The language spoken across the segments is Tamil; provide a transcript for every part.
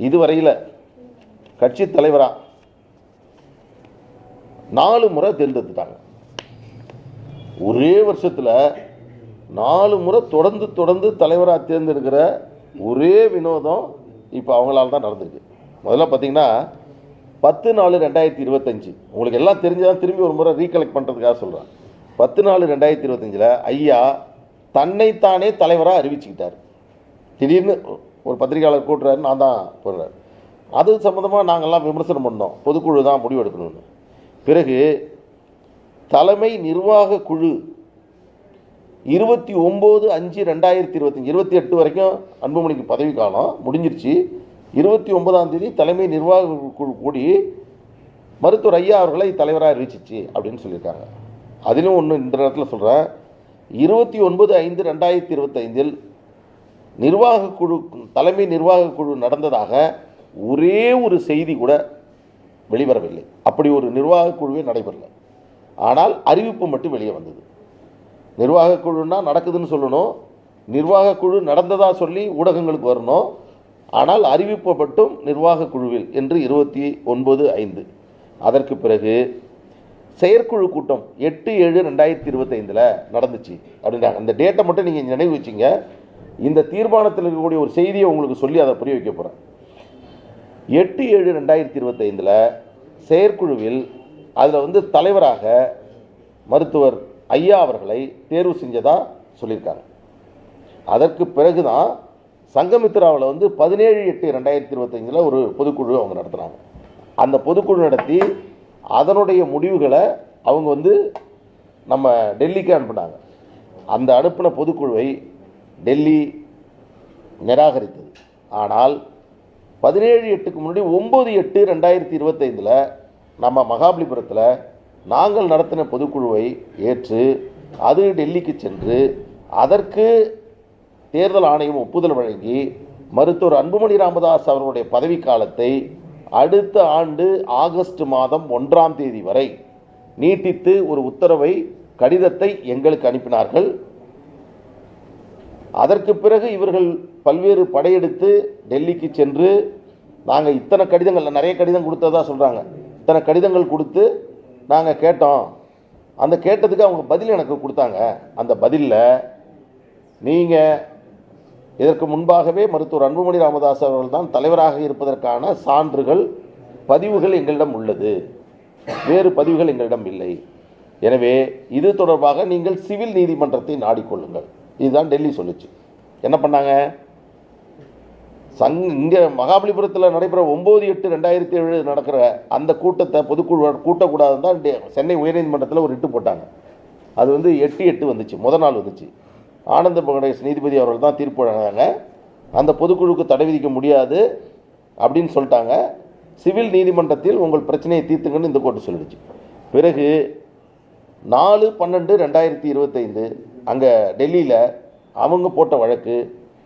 இதுவரையில் கட்சி தலைவராக 4 முறை தேர்ந்தெடுத்துட்டாங்க. ஒரே வருஷத்தில் 4 முறை தொடர்ந்து தலைவராக தேர்ந்தெடுக்கிற ஒரே வினோதம் இப்போ அவங்களால தான் நடந்திருக்கு. முதல்ல பார்த்தீங்கன்னா 10/4/2025 உங்களுக்கு எல்லாம் தெரிஞ்சுதான் திரும்பி ஒரு முறை ரீகலெக்ட் பண்ணுறதுக்காக சொல்கிறேன். 10/4/2025 ஐயா தன்னைத்தானே தலைவராக அறிவிச்சுக்கிட்டார். திடீர்னு ஒரு பத்திரிகையாளர் கூட்டுறாரு, நான் தான் போடுறாரு. அது சம்மந்தமாக நாங்கள்லாம் விமர்சனம் பண்ணோம், பொதுக்குழு தான் முடிவு எடுக்கணும்னு. பிறகு தலைமை நிர்வாக குழு 29/5/2025 28 வரைக்கும் அன்புமணிக்கு பதவி காலம் முடிஞ்சிருச்சு. 29ஆம் தேதி தலைமை நிர்வாக குழு கூடி மருத்துவர் ஐயா அவர்களை தலைவராக அறிவிச்சிச்சு அப்படின்னு சொல்லியிருக்காங்க. அதிலும் ஒன்று இந்த நேரத்தில் சொல்கிறேன், 29/5/2025 நிர்வாக குழு தலைமை நிர்வாக குழு நடந்ததாக ஒரே ஒரு செய்தி கூட வெளிவரவில்லை. அப்படி ஒரு நிர்வாக குழுவே நடைபெறல. ஆனால் அறிவிப்பு மட்டும் வெளியே வந்தது. நிர்வாக குழுன்னா நடக்குதுன்னு சொல்லணும், நிர்வாக குழு நடந்ததாக சொல்லி ஊடகங்களுக்கு வரணும். ஆனால் அறிவிப்பு மட்டும் நிர்வாக குழுவில் என்று 29/5. அதற்கு பிறகு செயற்குழு கூட்டம் 8/7/2025 நடந்துச்சு அப்படின்றாங்க. அந்த டேட்டை மட்டும் நீங்கள் நினைவு வச்சிங்க. இந்த தீர்மானத்தில் இருக்கக்கூடிய ஒரு செய்தியை உங்களுக்கு சொல்லி அதை புரிய வைக்க போகிறேன். 8/7/2025 செயற்குழுவில் அதில் தலைவராக மருத்துவர் ஐயா அவர்களை தேர்வு செஞ்சதாக சொல்லியிருக்காங்க. அதற்கு பிறகு தான் சங்கமித்ராவில் 17/8/2025 ஒரு பொதுக்குழு அவங்க நடத்துனாங்க. அந்த பொதுக்குழு நடத்தி அதனுடைய முடிவுகளை அவங்க நம்ம டெல்லிக்கு அனுப்பினாங்க. அந்த அனுப்பின பொதுக்குழுவை டெல்லி நிராகரித்தது. ஆனால் 17/8க்கு முன்னாடி 9/8/2025 நம்ம மகாபலிபுரத்தில் நாங்கள் நடத்தின பொதுக்குழுவை ஏற்று அது டெல்லிக்கு சென்று அதற்கு தேர்தல் ஆணையம் ஒப்புதல் வழங்கி மருத்துவர் அன்புமணி ராமதாஸ் அவர்களுடைய பதவிக்காலத்தை அடுத்த ஆண்டு ஆகஸ்ட் மாதம் 1ஆம் தேதி வரை நீட்டித்து ஒரு உத்தரவை கடிதத்தை எங்களுக்கு அனுப்பினார்கள். அதற்கு பிறகு இவர்கள் பல்வேறு படையெடுத்து டெல்லிக்கு சென்று நாங்கள் இத்தனை கடிதங்கள், நிறைய கடிதம் கொடுத்ததா சொல்கிறாங்க, இத்தனை கடிதங்கள் கொடுத்து நாங்கள் கேட்டோம். அந்த கேட்டதுக்கு அவங்க பதில் எனக்கு கொடுத்தாங்க. அந்த பதிலில் நீங்கள் இதற்கு முன்பாகவே மருத்துவர் அன்புமணி ராமதாஸ் அவர்கள் தான் தலைவராக இருப்பதற்கான சான்றுகள் பதிவுகள் எங்களிடம் உள்ளது, வேறு பதிவுகள் எங்களிடம் இல்லை. எனவே இது தொடர்பாக நீங்கள் சிவில் நீதிமன்றத்தை நாடிக்கொள்ளுங்கள். இதுதான் டெல்லி சொல்லிச்சு. என்ன பண்ணாங்க? இங்கே மகாபலிபுரத்தில் நடைபெற 9/8/2007 நடக்கிற அந்த கூட்டத்தை பொதுக்குழு கூட்டக்கூடாதுன்னு தான் சென்னை உயர்நீதிமன்றத்தில் ஒரு ரிட்டு போட்டாங்க. அது 8/8 வந்துச்சு, முதல் நாள் வந்துச்சு. ஆனந்த பகடேஷ் நீதிபதி அவர்கள் தான் தீர்ப்பு வழங்கினாங்க. அந்த பொதுக்குழுக்கு தடை விதிக்க முடியாது அப்படின்னு சொல்லிட்டாங்க. சிவில் நீதிமன்றத்தில் உங்கள் பிரச்சனையை தீர்த்துங்கன்னு இந்த கோர்ட்டு சொல்லிடுச்சு. பிறகு 4/12/2025 அங்கே டெல்லியில் அவங்க போட்ட வழக்கு,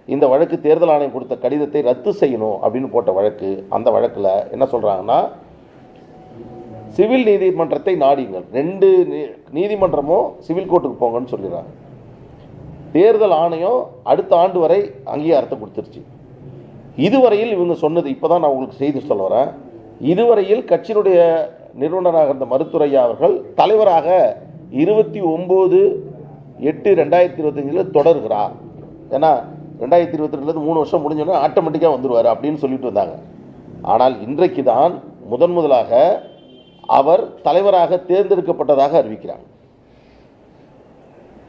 இந்த வழக்கு தேர்தல் ஆணையம் கொடுத்த கடிதத்தை ரத்து செய்யணும் அப்படின்னு போட்ட வழக்கு. அந்த வழக்கில் என்ன சொல்கிறாங்கன்னா, சிவில் நீதிமன்றத்தை நாடிங்கள், 2 நீதிமன்றமும் சிவில் கோர்ட்டுக்கு போங்கன்னு சொல்லிடுறாங்க. தேர்தல் ஆணையம் அடுத்த ஆண்டு வரை அங்கீகாரத்தை கொடுத்துருச்சு. இதுவரையில் இவங்க சொன்னது, இப்போ தான் நான் உங்களுக்கு செய்தி சொல்ல வரேன், இதுவரையில் கட்சியினுடைய நிறுவனராக இருந்த மருத்துவர் ஐயா அவர்கள் தலைவராக 29/8/2025 தொடர்கிறார். ஏன்னா 2022 3 வருஷம் முடிஞ்சோன்னா ஆட்டோமேட்டிக்காக வந்துடுவார் அப்படின்னு சொல்லிட்டு வந்தாங்க. ஆனால் இன்றைக்கு தான் முதலாக அவர் தலைவராக தேர்ந்தெடுக்கப்பட்டதாக அறிவிக்கிறாங்க.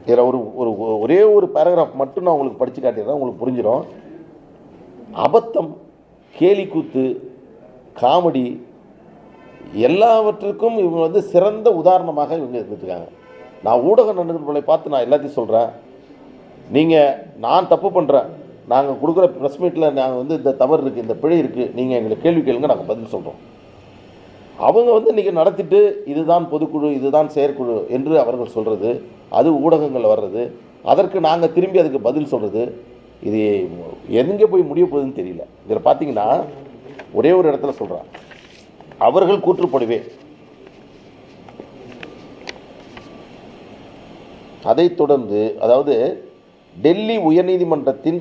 இதில் ஒரே ஒரு பேராகிராஃப் மட்டும் நான் உங்களுக்கு படித்து காட்டிடுறேன், உங்களுக்கு புரிஞ்சிடும். அபத்தம், கேலி கூத்து, காமெடி எல்லாவற்றுக்கும் இவங்க சிறந்த உதாரணமாக இவங்க இருந்துட்டுருக்காங்க. நான் ஊடக நண்பர்களை பார்த்து நான் எல்லாத்தையும் சொல்கிறேன். நீங்கள் நான் தப்பு பண்ணுறேன், நாங்கள் கொடுக்குற ப்ரெஸ் மீட்டில் நாங்கள் இந்த தவறு இருக்குது, இந்த பிழை இருக்குது, நீங்கள் எங்களை கேள்வி கேளுங்க, நாங்கள் பதில் சொல்கிறோம். அவங்க இன்றைக்கி நடத்திட்டு இதுதான் பொதுக்குழு, இதுதான் செயற்குழு என்று அவர்கள் சொல்கிறது, அது ஊடகங்களில் வர்றது, அதற்கு நாங்கள் திரும்பி அதுக்கு பதில் சொல்கிறது, இது எங்கே போய் முடிய போகுதுன்னு தெரியல. இதில் பார்த்தீங்கன்னா ஒரே ஒரு இடத்துல சொல்கிறான், அவர்கள் கூற்றுப்படுவே. அதைத் தொடர்ந்து அதாவது டெல்லி உயர்நீதிமன்றத்தின்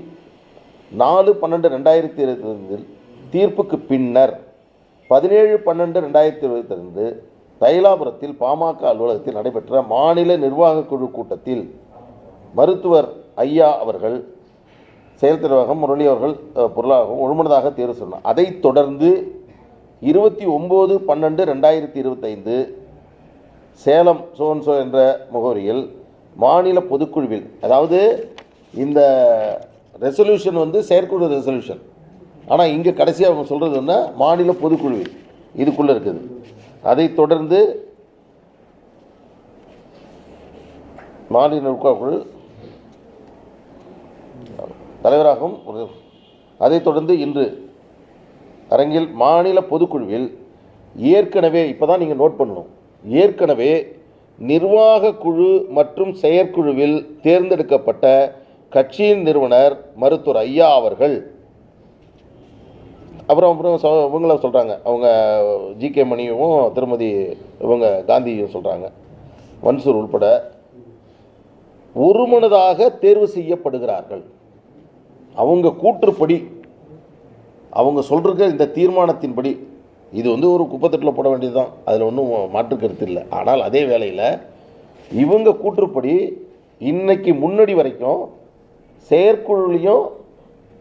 4/12/2025 தீர்ப்புக்கு பின்னர் 17/12/2022 தைலாபுரத்தில் பாமக அலுவலகத்தில் நடைபெற்ற மாநில நிர்வாக குழு கூட்டத்தில் மருத்துவர் ஐயா அவர்கள் செயல் தலைவராகவும் முரளி அவர்கள் பொருளாகவும் ஒருமனதாக தேர்வு சொன்னார். அதைத் தொடர்ந்து 29/12/2025 சேலம் சோன்சோ என்ற முகவரியில் மாநில பொதுக்குழுவில், அதாவது இந்த ரெசல்யூஷன் செயற்குழு ரெசல்யூஷன், ஆனால் இங்கே கடைசியாக அவங்க சொல்கிறது என்ன, மாநில பொதுக்குழுவில் இதுக்குள்ளே இருக்குது. அதைத் தொடர்ந்து மாநில நிர்வாகக்குழு தலைவராகவும், அதைத் தொடர்ந்து இன்று அரங்கில் மாநில பொதுக்குழுவில் ஏற்கனவே, இப்போ தான் நீங்கள் நோட் பண்ணணும், ஏற்கனவே நிர்வாக குழு மற்றும் செயற்குழுவில் தேர்ந்தெடுக்கப்பட்ட கட்சியின் நிறுவனர் மருத்துவர் ஐயா அவர்கள், அப்புறம் இவங்கள சொல்கிறாங்க, அவங்க ஜி.கே. மணியும் திருமதி இவங்க காந்தியும் சொல்கிறாங்க, மன்சூர் உள்பட ஒருமனதாக தேர்வு செய்யப்படுகிறார்கள். அவங்க கூற்றுப்படி, அவங்க சொல்கிற இந்த தீர்மானத்தின்படி, இது ஒரு குப்பத்தட்டில் போட வேண்டியது தான், அதில் ஒன்றும் மாற்று கருத்து இல்லை. ஆனால் அதே வேளையில் இவங்க கூற்றுப்படி இன்னைக்கு முன்னாடி வரைக்கும் செயற்குழுலையும்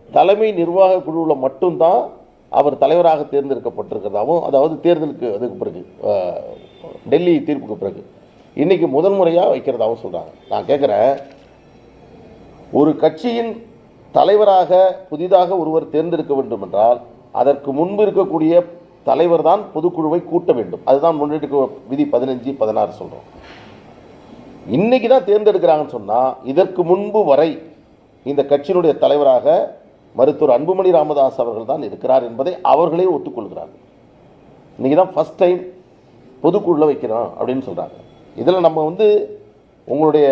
தலைமை நிர்வாக குழுவில் மட்டும்தான் அவர் தலைவராக தேர்ந்தெடுக்கப்பட்டிருக்கிறதாகவும், அதாவது தேர்தலுக்கு அதுக்கு பிறகு டெல்லி தீர்ப்புக்கு பிறகு இன்றைக்கி முதல் முறையாக வைக்கிறதாகவும் சொல்கிறாங்க. நான் கேட்குறேன், ஒரு கட்சியின் தலைவராக புதிதாக ஒருவர் தேர்ந்தெடுக்க வேண்டும் என்றால் அதற்கு முன்பு இருக்கக்கூடிய தலைவர் தான் பொதுக்குழுவை கூட்ட வேண்டும். அதுதான் முன்னெடுக்க விதி 15-16 சொல்கிறோம். இன்றைக்கி தான் தேர்ந்தெடுக்கிறாங்கன்னு சொன்னால் இதற்கு முன்பு வரை இந்த கட்சியினுடைய தலைவராக மருத்துவர் அன்புமணி ராமதாஸ் அவர்கள் தான் இருக்கிறார் என்பதை அவர்களே ஒத்துக்கொள்கிறார்கள். இன்றைக்கி தான் ஃபஸ்ட் டைம் பொதுக்குழுவில் வைக்கிறோம் அப்படின்னு சொல்கிறாங்க. இதில் நம்ம உங்களுடைய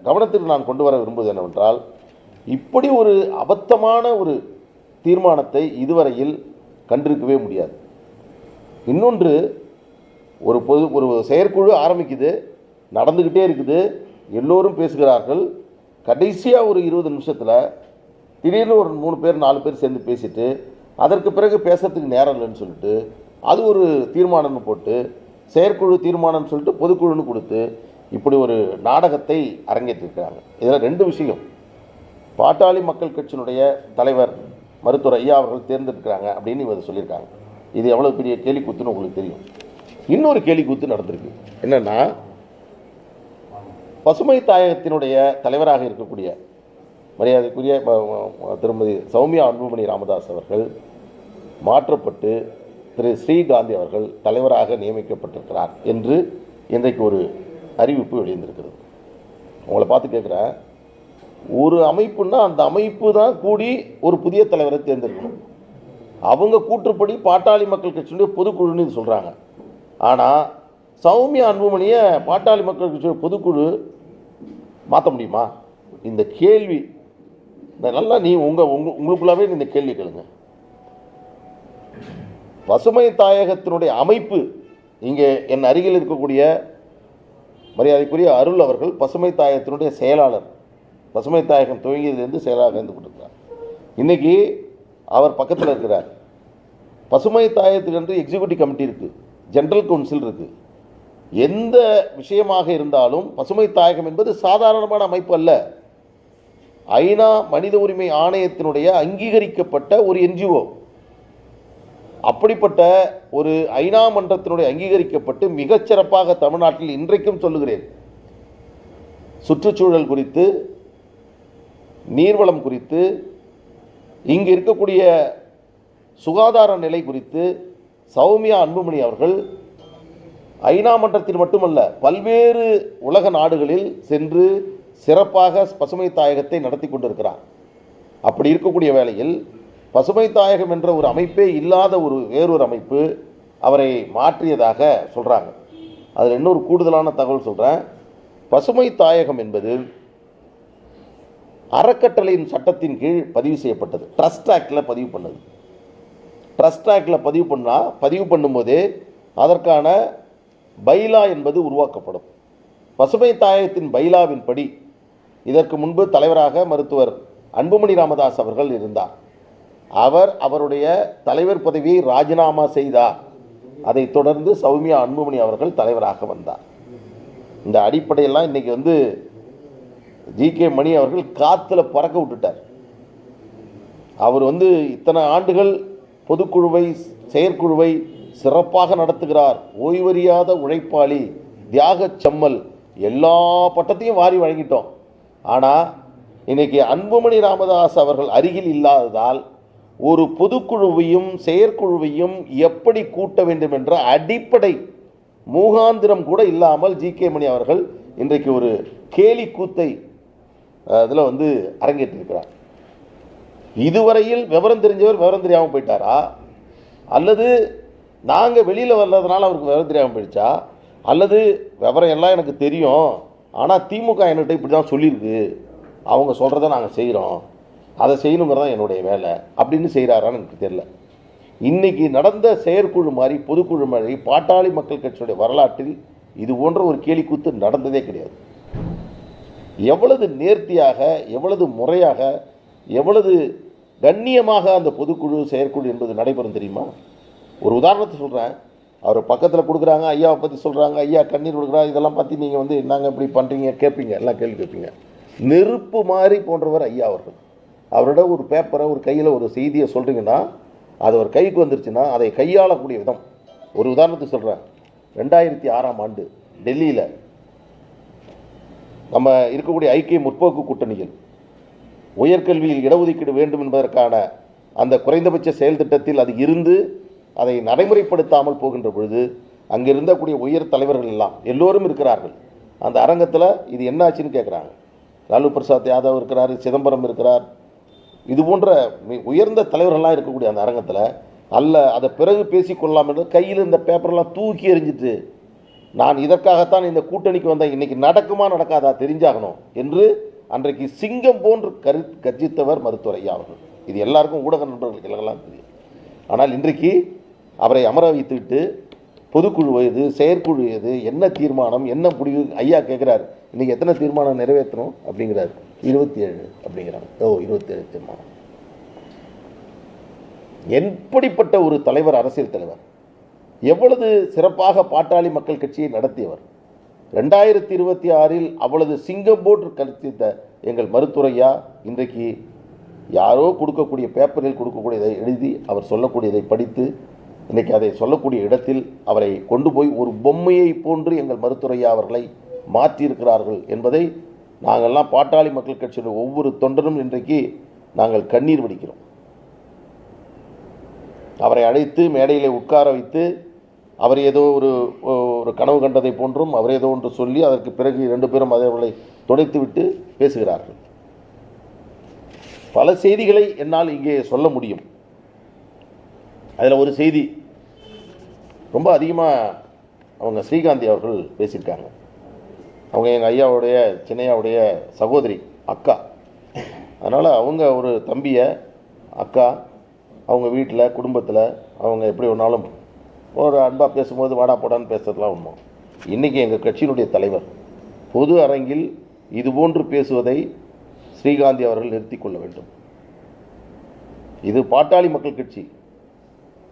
கவனத்திற்கு நான் கொண்டு வர விரும்புவது என்னவென்றால், இப்படி ஒரு அபத்தமான ஒரு தீர்மானத்தை இதுவரையில் கண்டிருக்கவே முடியாது. இன்னொன்று, ஒரு செயற்குழு ஆரம்பிக்குது, நடந்துக்கிட்டே இருக்குது, எல்லோரும் பேசுகிறார்கள். கடைசியாக ஒரு 20 நிமிஷத்தில் திடீர்னு ஒரு 3 பேர் 4 பேர் சேர்ந்து பேசிட்டு அதற்கு பிறகு பேசுறதுக்கு நேரம் இல்லைன்னு சொல்லிட்டு அது ஒரு தீர்மானம்னு போட்டு செயற்குழு தீர்மானம்னு சொல்லிட்டு பொதுக்குழுன்னு கொடுத்து இப்படி ஒரு நாடகத்தை அரங்கேற்றிருக்கிறாங்க. இதில் 2 விஷயம். பாட்டாளி மக்கள் கட்சியினுடைய தலைவர் மருத்துவர் ஐயா அவர்கள் தேர்ந்தெடுக்கிறாங்க அப்படின்னு இவர் சொல்லியிருக்காங்க. இது எவ்வளோ பெரிய கேலிக்கூத்துன்னு உங்களுக்கு தெரியும். இன்னொரு கேலிக்கூத்து நடந்திருக்கு. என்னென்னா, பசுமை தாயகத்தினுடைய தலைவராக இருக்கக்கூடிய மரியாதைக்குரிய திருமதி சௌமியா அன்புமணி ராமதாஸ் அவர்கள் மாற்றப்பட்டு திரு ஸ்ரீகாந்தி அவர்கள் தலைவராக நியமிக்கப்பட்டிருக்கிறார் என்று இன்றைக்கு ஒரு அறிவிப்பு வெளியிருந்திருக்கிறது. உங்களை பார்த்து கேட்குறேன், ஒரு அமைப்புன்னா அந்த அமைப்பு தான் கூடி ஒரு புதிய தலைவரை தேர்ந்தெடுக்கணும். அவங்க கூற்றுப்படி பாட்டாளி மக்கள் கட்சியுடைய பொதுக்குழுன்னு இது சொல்கிறாங்க. ஆனால் சௌமியா அன்புமணியை பாட்டாளி மக்கள் கட்சியோட பொதுக்குழு மாற்ற முடியுமா? இந்த கேள்வி நல்லா உங்களுக்குள்ளாவே இந்த கேள்வி கேளுங்க. பசுமை தாயகத்தினுடைய அமைப்பு, இங்கே என் அருகில் இருக்கக்கூடிய மரியாதைக்குரிய அருள் அவர்கள் பசுமை தாயகத்தினுடைய செயலாளர், பசுமை தாயகம் துவங்கியதிலிருந்து செயலாளர் இருந்து கொண்டிருக்கிறார். இன்றைக்கி அவர் பக்கத்தில் இருக்கிறார். பசுமை தாயகத்துக்கு என்று எக்ஸிக்யூட்டிவ் கமிட்டி இருக்குது, ஜெனரல் கவுன்சில் இருக்குது. எந்த விஷயமாக இருந்தாலும் பசுமை தாயகம் என்பது சாதாரணமான அமைப்பு அல்ல. ஐநா மனித உரிமை ஆணையத்தினுடைய அங்கீகரிக்கப்பட்ட ஒரு என்ஜிஓ. அப்படிப்பட்ட ஒரு ஐநா மன்றத்தினுடைய அங்கீகரிக்கப்பட்டு மிகச்சிறப்பாக தமிழ்நாட்டில் இன்றைக்கும் சொல்லுகிறேன், சுற்றுச்சூழல் குறித்து, நீர்வளம் குறித்து, இங்கு இருக்கக்கூடிய சுகாதார நிலை குறித்து சௌமியா அன்புமணி அவர்கள் ஐநா மன்றத்தில் மட்டுமல்ல பல்வேறு உலக நாடுகளில் சென்று சிறப்பாக பசுமை தாயகத்தை நடத்தி கொண்டிருக்கிறார். அப்படி இருக்கக்கூடிய வேளையில் பசுமை தாயகம் என்ற ஒரு அமைப்பே இல்லாத வேறொரு அமைப்பு அவரை மாற்றியதாக சொல்கிறாங்க. அதில் இன்னொரு கூடுதலான தகவல் சொல்கிறேன். பசுமை தாயகம் என்பது அறக்கட்டளையின் சட்டத்தின் கீழ் பதிவு செய்யப்பட்டது. ட்ரஸ்ட் ஆக்டில் பதிவு பண்ணது. ட்ரஸ்ட் ஆக்டில் பதிவு பண்ணும்போதே அதற்கான பைலா என்பது உருவாக்கப்படும். பசுமை தாயகத்தின் பைலாவின் படி இதற்கு முன்பு தலைவராக மருத்துவர் அன்புமணி ராமதாஸ் அவர்கள் இருந்தார். அவர் அவருடைய தலைவர் பதவியை ராஜினாமா செய்தார். அதைத் தொடர்ந்து சௌமியா அன்புமணி அவர்கள் தலைவராக வந்தார். இந்த அடிப்படையெல்லாம் இன்னைக்கு ஜி.கே. மணி அவர்கள் காத்துல பறக்க விட்டுட்டார். அவர் இத்தனை ஆண்டுகள் பொதுக்குழுவை செயற்குழுவை சிறப்பாக நடத்துகிறார், ஓய்வறியாத உழைப்பாளி, தியாக செம்மல், எல்லா பட்டத்தையும் வாரி வழங்கிட்டோம். ஆனால் இன்னைக்கு அன்புமணி ராமதாஸ் அவர்கள் அருகில் இல்லாததால் ஒரு பொதுக்குழுவையும் செயற்குழுவையும் எப்படி கூட்ட வேண்டும் என்ற அடிப்படை மூகாந்திரம் கூட இல்லாமல் ஜி.கே. மணி அவர்கள் இன்றைக்கு ஒரு கேலி கூத்தை அதில் அரங்கேற்றிருக்கிறார். இதுவரையில் விவரம் தெரிஞ்சவர் விவரம் தெரியாமல் போயிட்டாரா, அல்லது நாங்கள் வெளியில் வர்றதுனால அவருக்கு விவரம் தெரியாமல் போயிடுச்சா, அல்லது விவரம் எல்லாம் எனக்கு தெரியும் ஆனால் திமுக என்கிட்ட இப்படி தான் சொல்லியிருக்கு, அவங்க சொல்கிறத நாங்கள் செய்கிறோம், அதை செய்யணுங்கிறதான் என்னுடைய வேலை அப்படின்னு செய்கிறாரான்னு எனக்கு தெரியல. இன்றைக்கி நடந்த செயற்குழு மாதிரி பொதுக்குழு மாதிரி பாட்டாளி மக்கள் கட்சியுடைய வரலாற்றில் இது போன்ற ஒரு கேலிக்கூத்து நடந்ததே கிடையாது. எவ்வளவு நேர்த்தியாக, எவ்வளவு முறையாக, எவ்வளவு கண்ணியமாக அந்த பொதுக்குழு செயற்குழு என்பது நடைபெறும் தெரியுமா? ஒரு உதாரணத்தை சொல்கிறேன். அவர் பக்கத்தில் கொடுக்குறாங்க, ஐயாவை பற்றி சொல்கிறாங்க, ஐயா கண்ணீர் கொடுக்குறா, இதெல்லாம் பற்றி நீங்கள் நாங்கள் இப்படி பண்ணுறீங்க கேட்பீங்க, எல்லாம் கேள்வி கேட்பீங்க. நெருப்பு மாதிரி போன்றவர் ஐயா அவர்கள். அவரோட ஒரு பேப்பரை ஒரு கையில் ஒரு செய்தியை சொல்கிறீங்கன்னா அது ஒரு கைக்கு வந்துருச்சுன்னா அதை கையாளக்கூடிய விதம். ஒரு உதாரணத்துக்கு சொல்கிறேன். 2006ஆம் ஆண்டு டெல்லியில் நம்ம இருக்கக்கூடிய ஐக்கிய முற்போக்கு கூட்டணியில் உயர்கல்வியில் இடஒதுக்கீடு வேண்டும் என்பதற்கான அந்த குறைந்தபட்ச செயல் திட்டத்தில் அது இருந்து அதை நடைமுறைப்படுத்தாமல் போகின்ற பொழுது அங்கே இருந்தக்கூடிய உயர் தலைவர்கள் எல்லோரும் இருக்கிறார்கள். அந்த அரங்கத்தில் இது என்ன ஆச்சுன்னு கேட்குறாங்க. லாலு பிரசாத் யாதவ் இருக்கிறார், சிதம்பரம் இருக்கிறார், இது போன்ற உயர்ந்த தலைவர்கள்லாம் இருக்கக்கூடிய அந்த அரங்கத்தில் அதை பிறகு பேசிக்கொள்ளலாம் என்று கையில் இந்த பேப்பரெல்லாம் தூக்கி எறிஞ்சிட்டு, நான் இதற்காகத்தான் இந்த கூட்டணிக்கு வந்தேன், இன்றைக்கி நடக்குமா நடக்காதா தெரிஞ்சாகணும் என்று அன்றைக்கு சிங்கம் போன்று கர்ஜித்தவர் மருத்துவர் ஐயா அவர்கள். இது எல்லாருக்கும் ஊடக நண்பர்களுக்கு எல்லாம் தெரியும். ஆனால் இன்றைக்கு அவரை அமர வைத்துவிட்டு பொதுக்குழு எது, செயற்குழு எது, என்ன தீர்மானம், என்ன முடிவு ஐயா கேட்குறாரு. இன்றைக்கி எத்தனை தீர்மானம் நிறைவேற்றணும் அப்படிங்கிறாரு. 27 அப்படிங்கிறாங்க. 27 தீர்மானம். எப்படிப்பட்ட ஒரு தலைவர், அரசியல் தலைவர், எவ்வளவு சிறப்பாக பாட்டாளி மக்கள் கட்சியை நடத்தியவர். 2026இல் அவ்வளவு சிங்கம் போன்று கருத்தித்த எங்கள் மருத்துவரையா இன்றைக்கு யாரோ கொடுக்கக்கூடிய பேப்பரில் கொடுக்கக்கூடியதை எழுதி அவர் சொல்லக்கூடியதை படித்து இன்றைக்கி அதை சொல்லக்கூடிய இடத்தில் அவரை கொண்டு போய் ஒரு பொம்மையை போன்று எங்கள் மருத்துவரையா அவர்களை மாற்றியிருக்கிறார்கள் என்பதை நாங்கள்லாம் பாட்டாளி மக்கள் கட்சியுடைய ஒவ்வொரு தொண்டரும் இன்றைக்கு நாங்கள் கண்ணீர் வடிக்கிறோம். அவரை அழைத்து மேடையிலே உட்கார வைத்து அவர் ஏதோ ஒரு கனவு கண்டதை போன்றும் அவர் ஏதோ ஒன்று சொல்லி அதற்கு பிறகு 2 பேரும் அவர்களை துடைத்து விட்டு பேசுகிறார்கள். பல செய்திகளை என்னால் இங்கே சொல்ல முடியும். அதில் ஒரு செய்தி ரொம்ப அதிகமாக அவங்க ஸ்ரீகாந்தி அவர்கள் பேசியிருக்காங்க. அவங்க எங்கள் ஐயாவுடைய சின்னையாவுடைய சகோதரி, அக்கா. அதனால் அவங்க ஒரு தம்பியை அக்கா அவங்க வீட்டில் குடும்பத்தில் அவங்க எப்படி ஒன்றாலும் ஒரு அன்பாக பேசும்போது வாடா போடான்னு பேசுறதுலாம் உண்மை. இன்றைக்கி எங்கள் கட்சியினுடைய தலைவர் பொது அரங்கில் இதுபோன்று பேசுவதை ஸ்ரீகாந்தி அவர்கள் நிறுத்தி கொள்ள வேண்டும். இது பாட்டாளி மக்கள் கட்சி,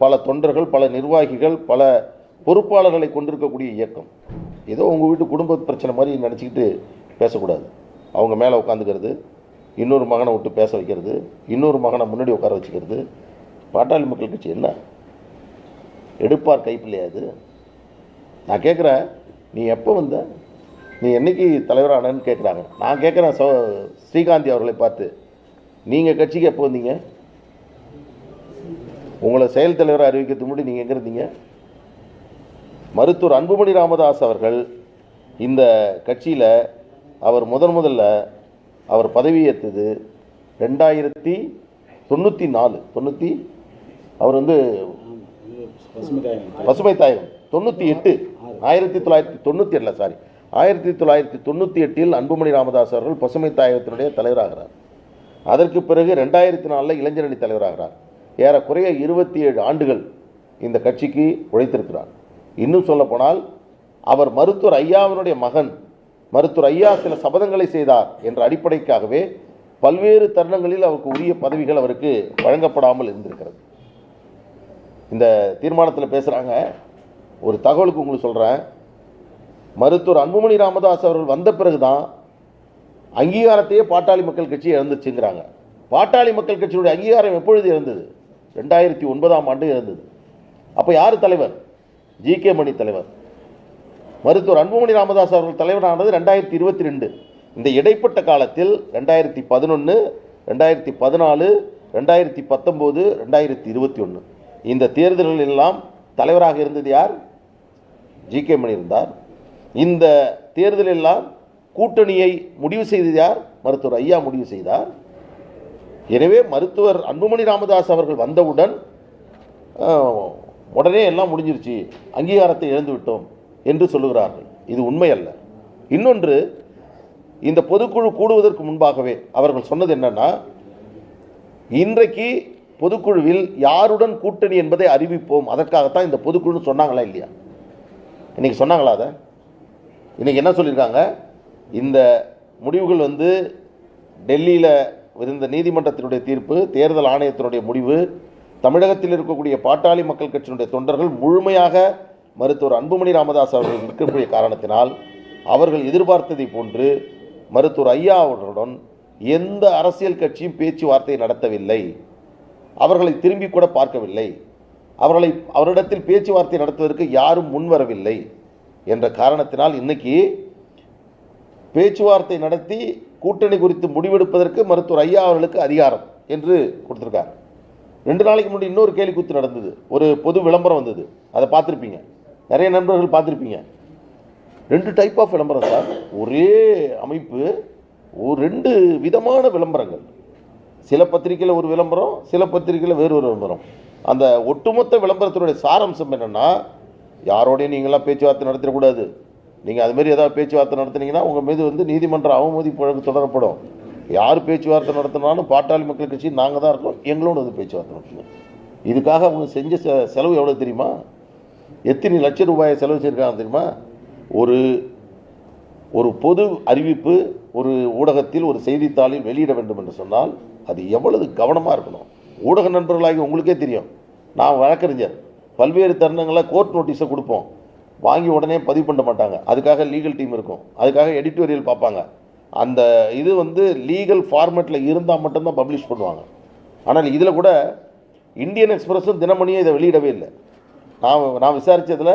பல தொண்டர்கள், பல நிர்வாகிகள், பல பொறுப்பாளர்களை கொண்டிருக்கக்கூடிய இயக்கம். ஏதோ உங்கள் வீட்டு குடும்ப பிரச்சனை மாதிரி நினச்சிக்கிட்டு பேசக்கூடாது. அவங்க மேலே உட்காந்துக்கிறது, இன்னொரு மகனை விட்டு பேச வைக்கிறது, இன்னொரு மகனை முன்னாடி உட்கார வச்சுக்கிறது. பாட்டாளி மக்கள் கட்சி என்ன எடுப்பார் கைப்பிள்ளையாது? நான் கேட்குறேன், நீ எப்போ வந்த, நீ என்னைக்கு தலைவரானன்னு கேட்குறாங்க. நான் கேட்குறேன் ஸ்ரீகாந்தி அவர்களை பார்த்து, நீங்கள் கட்சிக்கு எப்போ வந்தீங்க? உங்களை செயல் தலைவராக அறிவிக்கிறதுக்கு முன்னாடி நீங்கள் எங்கே இருந்தீங்க? மருத்துவர் அன்புமணி ராமதாஸ் அவர்கள் இந்த கட்சியில் அவர் முதல்ல அவர் பதவியேற்றது 2094 அவர் பசுமை தாயகம் 98 1998 அன்புமணி ராமதாஸ் அவர்கள் பசுமை தாயகத்தினுடைய தலைவராகிறார். அதற்கு பிறகு 2004 இளைஞரணி தலைவராகிறார். ஏறக்குறைய 27 ஆண்டுகள் இந்த கட்சிக்கு உழைத்திருக்கிறார். இன்னும் சொல்லப்போனால் அவர் மருத்துவர் ஐயாவினுடைய மகன். மருத்துவர் ஐயா சில சபதங்களை செய்தார் என்ற அடிப்படைக்காகவே பல்வேறு தருணங்களில் அவருக்கு உரிய பதவிகள் அவருக்கு வழங்கப்படாமல் இருந்திருக்கிறது. இந்த தீர்மானத்தில் பேசுகிறாங்க. ஒரு தகவலுக்கு உங்களுக்கு சொல்கிறேன். மருத்துவர் அன்புமணி ராமதாஸ் அவர்கள் வந்த பிறகு தான் அங்கீகாரத்தையே பாட்டாளி மக்கள் கட்சி இழந்துச்சுங்கிறாங்க. பாட்டாளி மக்கள் கட்சியுடைய அங்கீகாரம் எப்பொழுது இழந்தது? 2009 இழந்தது. அப்போ யார் தலைவர்? ஜி.கே. மணி தலைவர். மருத்துவர் அன்புமணி ராமதாஸ் அவர்கள் தலைவரானது 2022. இந்த இடைப்பட்ட காலத்தில் 2011, 2014, 2019, 2021 இந்த தேர்தல்கள் எல்லாம் தலைவராக இருந்தது யார்? ஜி.கே. மணி இருந்தார். இந்த தேர்தல் எல்லாம் கூட்டணியை முடிவு செய்தது யார்? மருத்துவர் ஐயா முடிவு செய்தார். எனவே மருத்துவர் அன்புமணி ராமதாஸ் அவர்கள் வந்தவுடன் உடனே எல்லாம் முடிஞ்சிருச்சு, அங்கீகாரத்தை இழந்து விட்டோம் என்று சொல்லுகிறார்கள். இது உண்மை அல்ல. இன்னொன்று, இந்த பொதுக்குழு கூடுவதற்கு முன்பாகவே அவர்கள் சொன்னது என்னன்னா, இன்றைக்கு பொதுக்குழுவில் யாருடன் கூட்டணி என்பதை அறிவிப்போம், அதற்காகத்தான் இந்த பொதுக்குழு சொன்னாங்களா இல்லையா? இன்னைக்கு சொன்னாங்களா? அதை இன்னைக்கு என்ன சொல்லியிருக்காங்க? இந்த முடிவுகள் டெல்லியில் இருந்த நீதிமன்றத்தினுடைய தீர்ப்பு, தேர்தல் ஆணையத்தினுடைய முடிவு, தமிழகத்தில் இருக்கக்கூடிய பாட்டாளி மக்கள் கட்சியினுடைய தொண்டர்கள் முழுமையாக மருத்துவர் அன்புமணி ராமதாஸ் அவர்கள் இருக்கக்கூடிய காரணத்தினால் அவர்கள் எதிர்பார்த்ததை போன்று மருத்துவர் ஐயா அவர்களுடன் எந்த அரசியல் கட்சியும் பேச்சுவார்த்தை நடத்தவில்லை. அவர்களை திரும்பி கூட பார்க்கவில்லை. அவரிடத்தில் பேச்சுவார்த்தை நடத்துவதற்கு யாரும் முன்வரவில்லை என்ற காரணத்தினால் இன்னைக்கு பேச்சுவார்த்தை நடத்தி கூட்டணி குறித்து முடிவெடுப்பதற்கு மருத்துவர் ஐயா அவர்களுக்கு அதிகாரம் என்று கொடுத்திருக்கார். 2 நாளைக்கு முன்னாடி இன்னொரு கேலி கூத்து நடந்தது. ஒரு பொது விளம்பரம் வந்தது, அதை பார்த்துருப்பீங்க, நிறைய நண்பர்கள் பார்த்துருப்பீங்க. 2 டைப் ஆஃப் விளம்பரம் சார். ஒரே அமைப்பு, 2 விதமான விளம்பரங்கள். சில பத்திரிகையில் ஒரு விளம்பரம், சில பத்திரிகையில் வேறு ஒரு விளம்பரம். அந்த ஒட்டுமொத்த விளம்பரத்தினுடைய சாரம்சம் என்னென்னா, யாரோடையும் நீங்களாம் பேச்சுவார்த்தை நடத்திடக்கூடாது, நீங்கள் அதுமாரி ஏதாவது பேச்சுவார்த்தை நடத்துனீங்கன்னா உங்கள் மீது நீதிமன்ற அவமதிப்பு வழக்கு தொடரப்படும். யார் பேச்சுவார்த்தை நடத்தினாலும் பாட்டாளி மக்கள் கட்சி நாங்கள் தான் இருக்கோம், எங்களோட பேச்சுவார்த்தை நடத்தணும். இதுக்காக அவங்க செஞ்ச செலவு எவ்வளோ தெரியுமா? எத்தனை லட்சம் ரூபாயை செலவு செய்யிருக்காங்க தெரியுமா? ஒரு பொது அறிவிப்பு ஒரு ஊடகத்தில், ஒரு செய்தித்தாளில் வெளியிட வேண்டும் என்று சொன்னால் அது எவ்வளவு கவனமாக இருக்கணும். ஊடக நண்பர்களாகி உங்களுக்கே தெரியும். நான் வழக்கறிஞர், பல்வேறு தருணங்களில் கோர்ட் நோட்டீஸை கொடுப்போம், வாங்கி உடனே பதிவு பண்ண மாட்டாங்க. அதுக்காக லீகல் டீம் இருக்கும், அதுக்காக எடிட்டோரியல் பார்ப்பாங்க. அந்த இது லீகல் ஃபார்மேட்டில் இருந்தால் மட்டும்தான் பப்ளிஷ் பண்ணுவாங்க. ஆனால் இதில் கூட இந்தியன் எக்ஸ்பிரஸும் தினமணியும் இதை வெளியிடவே இல்லை. நான் விசாரித்ததில்